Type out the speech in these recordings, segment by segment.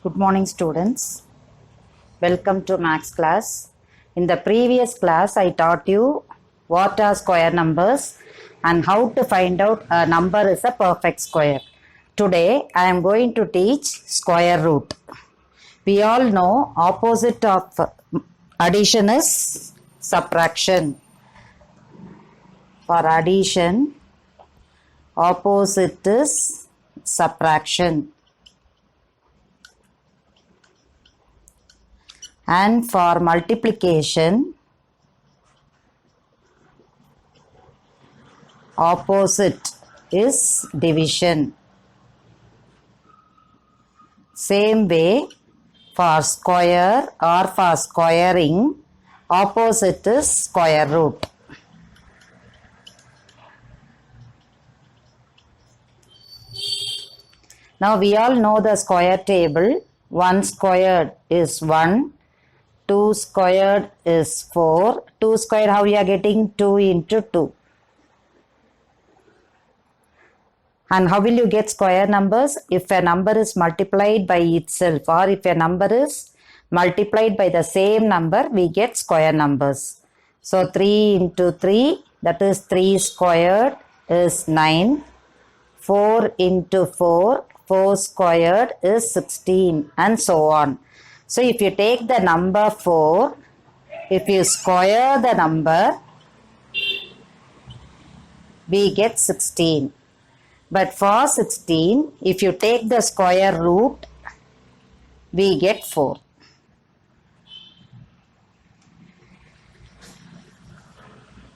Good morning, students. Welcome to Maths class. In the previous class, I taught you what are square numbers and how to find out a number is a perfect square. Today, I am going to teach square root. We all know opposite of addition is subtraction. For addition, opposite is subtraction. And for multiplication, opposite is division. Same way, for square or for squaring, opposite is square root. Now we all know the square table. 1 squared is 1. 2 squared is 4. 2 squared, how we are getting? 2 into 2. And how will you get square numbers? If a number is multiplied by itself or if a number is multiplied by the same number, we get square numbers. So 3 into 3, that is 3 squared is 9. 4 into 4, 4 squared is 16 and so on. So if you take the number 4, if you square the number, we get 16. But for 16, if you take the square root, we get 4.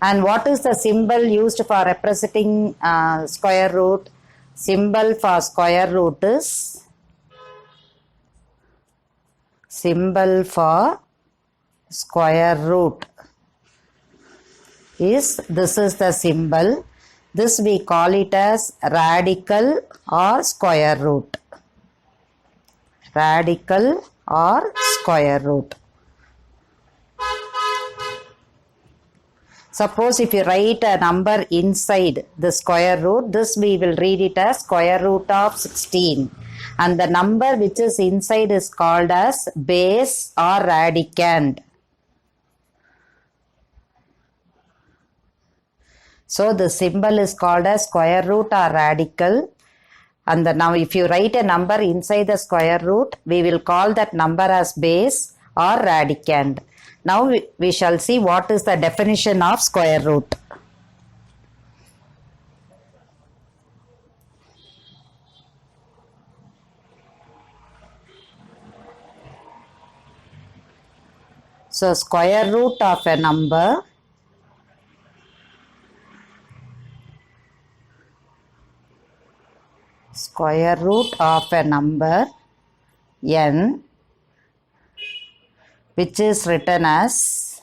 And what is the symbol used for representing square root? Symbol for square root is this is the symbol. This we call it as radical or square root. Radical or square root. Suppose if you write a number inside the square root, this we will read it as square root of 16. And the number which is inside is called as base or radicand. So the symbol is called as square root or radical. And now if you write a number inside the square root, we will call that number as base or radicand. Now we shall see what is the definition of square root. So square root of a number n, which is written as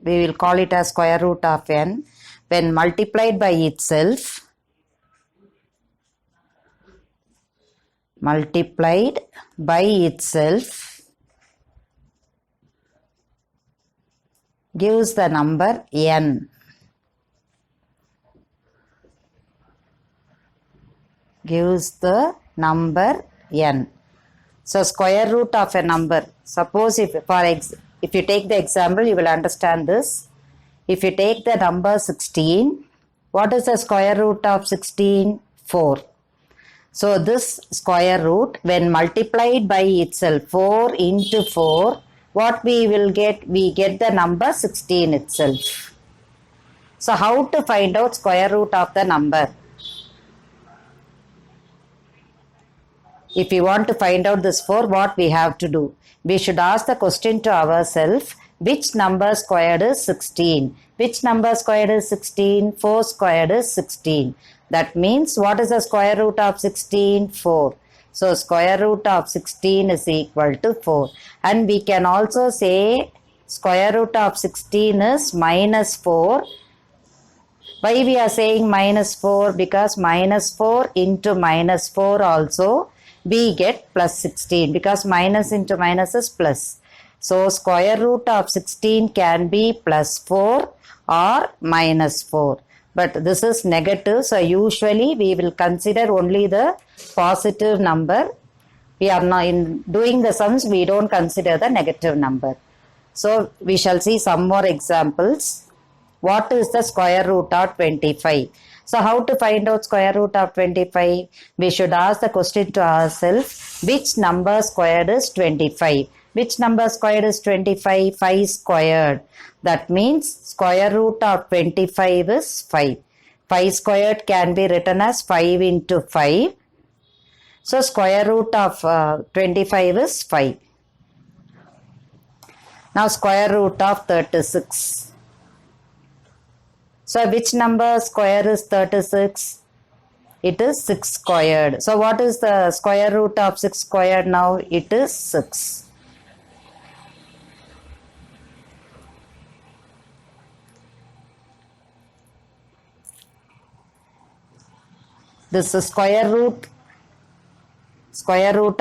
we will call it as square root of n, when multiplied by itself, gives the number n. So square root of a number. Suppose if you take the example, you will understand this. If you take the number 16, what is the square root of 16? 4. So this square root, when multiplied by itself, 4 into 4, what we will get? We get the number 16 itself. So how to find out square root of the number? If we want to find out this 4, what we have to do? We should ask the question to ourselves, which number squared is 16? Which number squared is 16? 4 squared is 16. That means what is the square root of 16? 4. So square root of 16 is equal to 4. And we can also say square root of 16 is minus 4. Why we are saying minus 4? Because minus 4 into minus 4 also we get plus 16, because minus into minus is plus. So square root of 16 can be plus 4 or minus 4. but this is negative, so usually we will consider only the positive number. We are not in doing the sums, we don't consider the negative number. So we shall see some more examples. What is the square root of 25? So how to find out square root of 25? We should ask the question to ourselves, which number squared is 25? Which number squared is 25? 5 squared. That means square root of 25 is 5. 5 squared can be written as 5 into 5. So square root of 25 is 5. Now square root of 36. So which number square is 36? It is 6 squared. So what is the square root of 6 squared now? It is 6. This is square root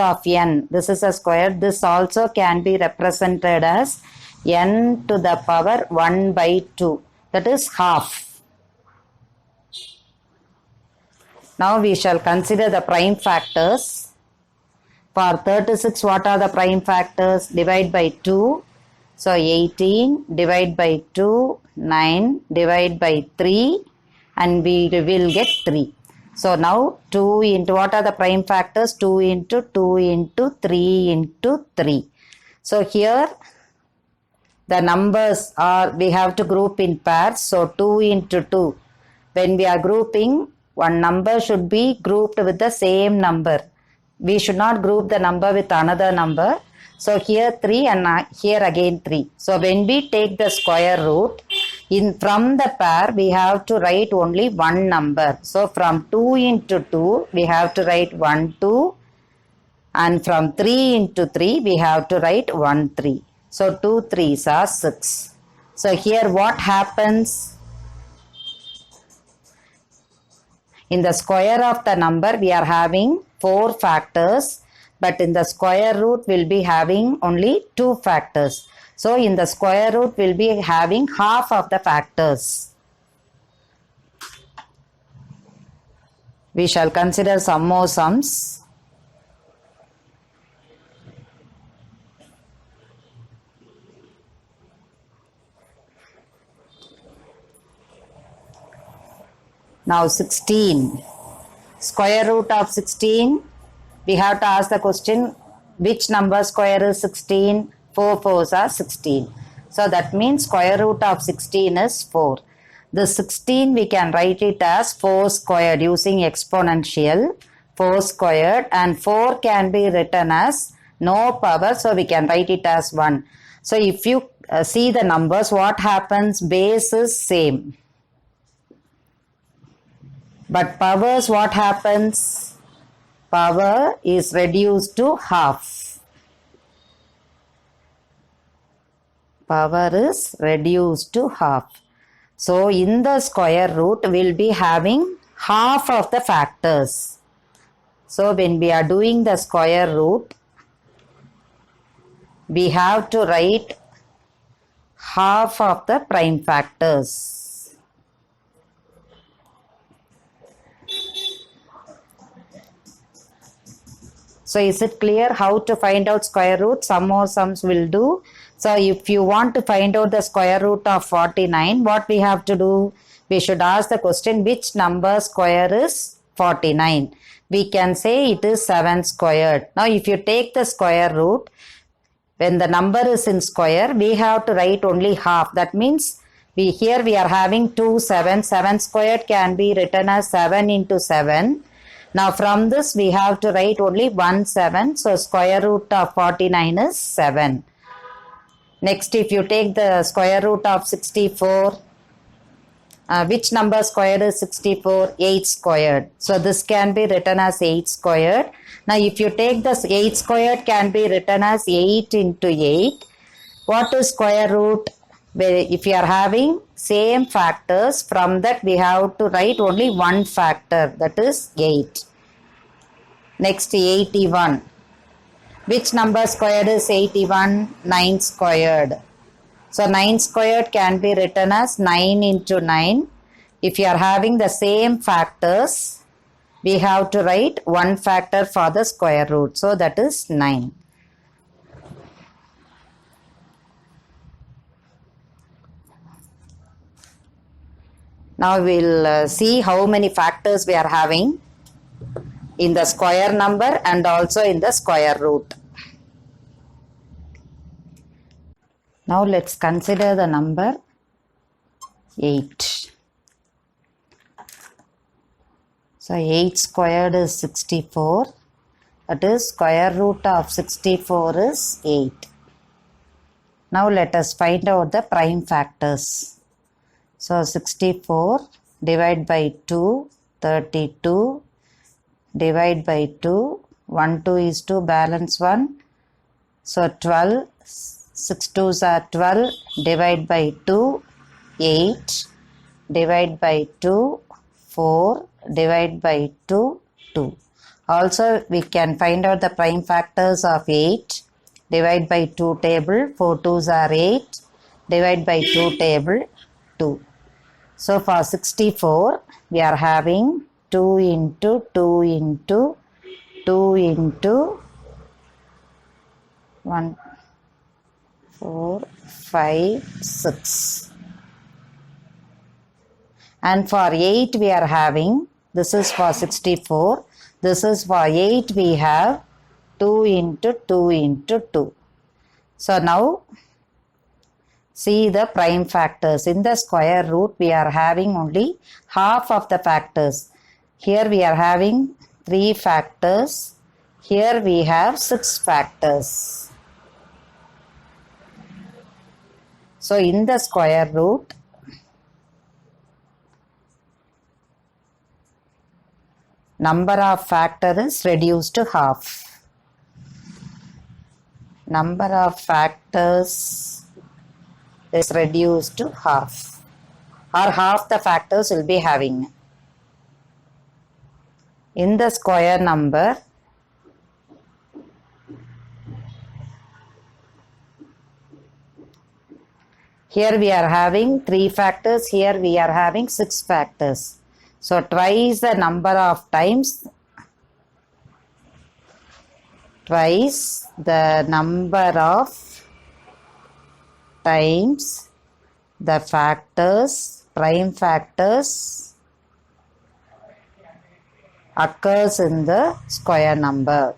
of n. This is a square. This also can be represented as n to the power 1 by 2. That is half. Now we shall consider the prime factors. For 36, what are the prime factors? Divide by 2. So 18, divide by 2, 9, divide by 3, and we will get 3. So now 2 into, what are the prime factors? 2 into 2 into 3 into 3. So here the numbers are, we have to group in pairs. So 2 into 2. When we are grouping, one number should be grouped with the same number. We should not group the number with another number. So here 3 and here again 3. So when we take the square root, from the pair we have to write only one number. So from 2 into 2 we have to write 1 2, and from 3 into 3 we have to write 1 3. So 2 3s are 6. So here what happens? In the square of the number we are having 4 factors, but in the square root we'll be having only 2 factors. So in the square root we'll be having half of the factors. We shall consider some more sums. Now 16. Square root of 16. We have to ask the question, which number square is 16? 4 4s are 16. So that means square root of 16 is 4. The 16 we can write it as 4 squared using exponential. 4 squared, and 4 can be written as no power, so we can write it as 1. So if you see the numbers, what happens? Base is same. But powers, what happens? Power is reduced to half. Power is reduced to half. So in the square root we'll be having half of the factors. So when we are doing the square root, we have to write half of the prime factors. So is it clear how to find out square root? Some more sums will do. So if you want to find out the square root of 49, what we have to do? We should ask the question, which number square is 49? We can say it is 7 squared. Now if you take the square root, when the number is in square, we have to write only half. That means here we are having 2 7. 7 squared can be written as 7 into 7. Now from this we have to write only 1 7. So square root of 49 is 7. Next, if you take the square root of 64, which number squared is 64? 8 squared. So this can be written as 8 squared. Now if you take this 8 squared can be written as 8 into 8. What is square root? If you are having same factors, from that we have to write only one factor, that is 8. Next, 81. Which number squared is 81? 9 squared. So 9 squared can be written as 9 into 9. If you are having the same factors, we have to write one factor for the square root. So that is 9. Now we will see how many factors we are having in the square number and also in the square root. Now let's consider the number 8. So 8 squared is 64. That is square root of 64 is 8. Now let us find out the prime factors. So 64 divide by 2, 32, divide by 2, 1, 2 is 2, balance 1. So 12, 6 2s are 12, divide by 2, 8, divide by 2, 4, divide by 2, 2. Also we can find out the prime factors of 8. Divide by 2 table, 4 2s are 8, divide by 2 table, 2. So for 64, we are having 2 into 2 into 2 into 1, 4, 5, 6. And for 8, we are having, this is for 64, this is for 8, we have 2 into 2 into 2. So now, see the prime factors. In the square root, we are having only half of the factors. Here we are having 3 factors. Here we have 6 factors. So in the square root, number of factors is reduced to half. Number of factors is reduced to half, or half the factors will be having. In the square number, here we are having 3 factors, here we are having 6 factors. So twice the number of times, twice the number of times the factors, prime factors occurs in the square number.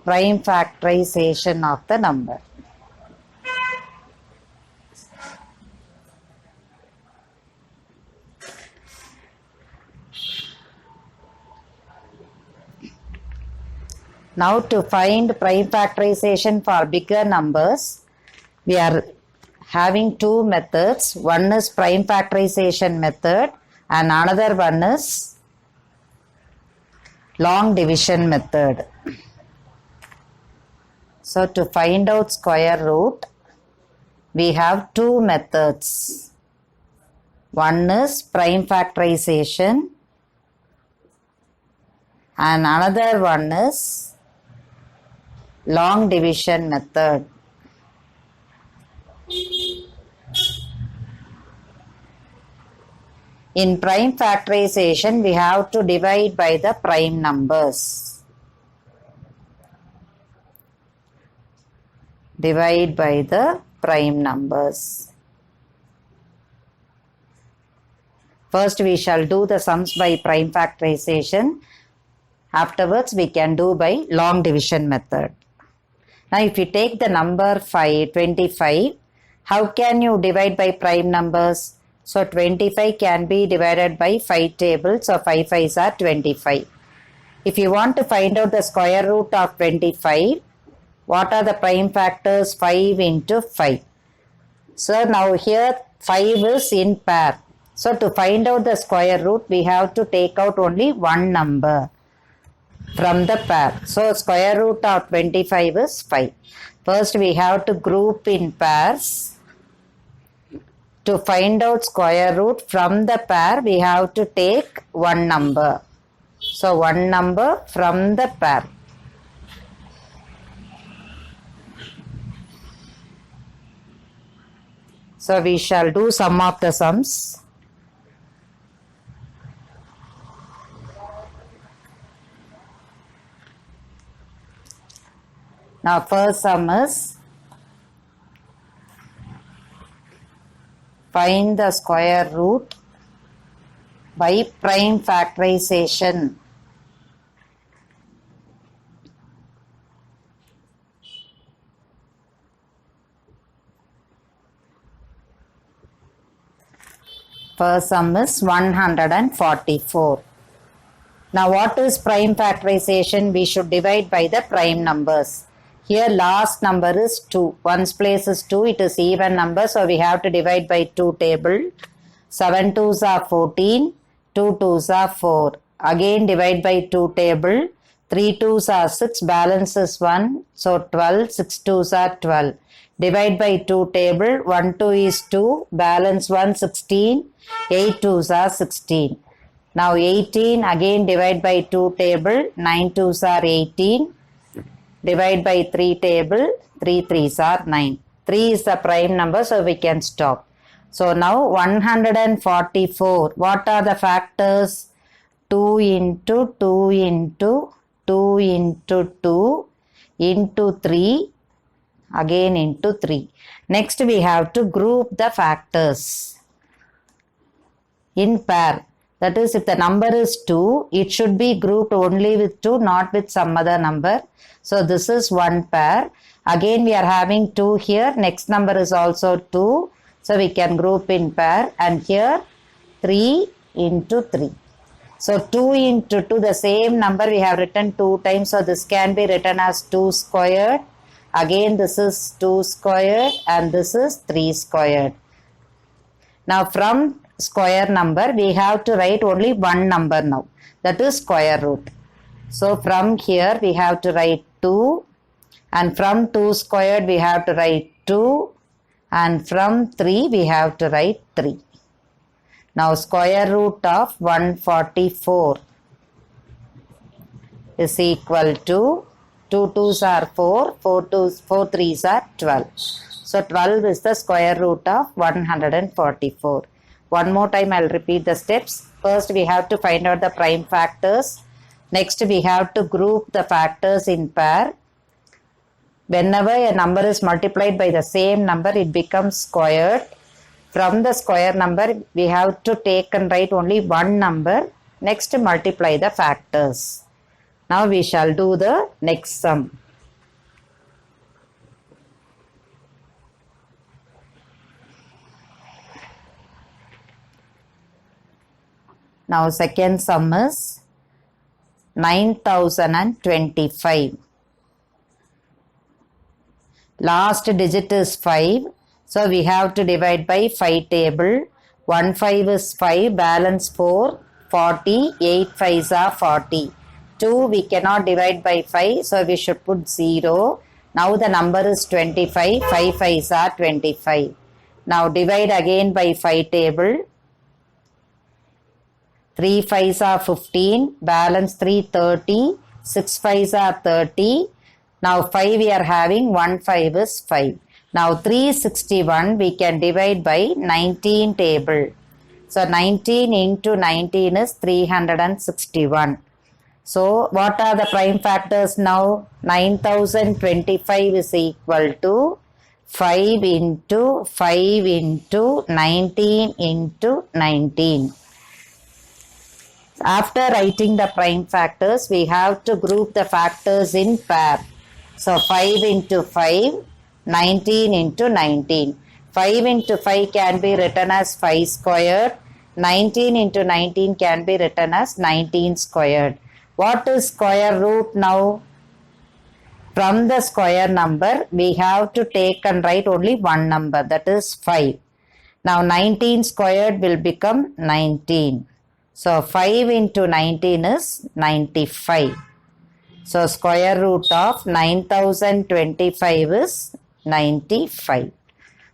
Prime factorization of the number. Now to find prime factorization for bigger numbers, we are having 2 methods. One is prime factorization method and another one is long division method. So to find out square root, we have 2 methods. One is prime factorization and another one is long division method. In prime factorization, we have to divide by the prime numbers. Divide by the prime numbers. First, we shall do the sums by prime factorization. Afterwards, we can do by long division method. Now, if you take the number 25, how can you divide by prime numbers? So, 25 can be divided by 5 tables. So, 5 5s are 25. If you want to find out the square root of 25, what are the prime factors? 5 into 5. So, now here 5 is in pair. So, to find out the square root, we have to take out only one number from the pair. So, square root of 25 is 5. First, we have to group in pairs. To find out square root from the pair, we have to take one number. So, one number from the pair. So we shall do some of the sums. Now first sum is find the square root by prime factorization. First sum is 144. Now what is prime factorization? We should divide by the prime numbers. Here last number is 2. One's place is 2. It is even number. So we have to divide by 2 table. 7 2s are 14. 2 2s are 4. Again divide by 2 table. 3 2s are 6. Balance is 1. So 12. 6 2s are 12. Divide by 2 table. 1 2 is 2. Balance 1 16. 8 2s are 16. Now 18. Again divide by 2 table. 9 2s are 18. Divide by 3 table, 3 3s are 9. 3 is the prime number, so we can stop. So now 144. What are the factors? 2 into 2 into 2 into 2 into 3, again into 3. Next we have to group the factors in pair. That is, if the number is 2, it should be grouped only with 2, not with some other number. So this is one pair. Again we are having 2 here. Next number is also 2. So we can group in pair. And here 3 into 3. So 2 into 2, the same number we have written 2 times. So this can be written as 2 squared. Again this is 2 squared and this is 3 squared. Now from square number we have to write only one number now. That is square root. So from here we have to write 2, and from 2 squared we have to write 2, and from 3 we have to write 3. Now square root of 144 is equal to 2 2s are 4, 4 3s are 12. So 12 is the square root of 144. One more time I will repeat the steps. First we have to find out the prime factors. Next we have to group the factors in pair. Whenever a number is multiplied by the same number, it becomes squared. From the square number we have to take and write only one number. Next multiply the factors. Now we shall do the next sum. Now second sum is 9025. Last digit is 5. So we have to divide by 5 table. 1 5 is 5, balance 4, 40, 8 5s are 40. 2 we cannot divide by 5, so we should put 0. Now the number is 25, 5 5s are 25. Now divide again by 5 table. 3 5s are 15, balance 3 30, 6 5s are 30. Now 5 we are having, 1 5 is 5. Now 361 we can divide by 19 table. So 19 into 19 is 361. So what are the prime factors now? 9025 is equal to 5 into 5 into 19 into 19. After writing the prime factors, we have to group the factors in pair. So 5 into 5, 19 into 19. 5 into 5 can be written as 5 squared. 19 into 19 can be written as 19 squared. What is square root now? From the square number, we have to take and write only one number, that is 5. Now 19 squared will become 19. So 5 into 19 is 95. So square root of 9025 is 95.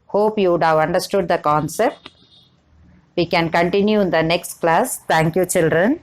Hope you would have understood the concept. We can continue in the next class. Thank you, children.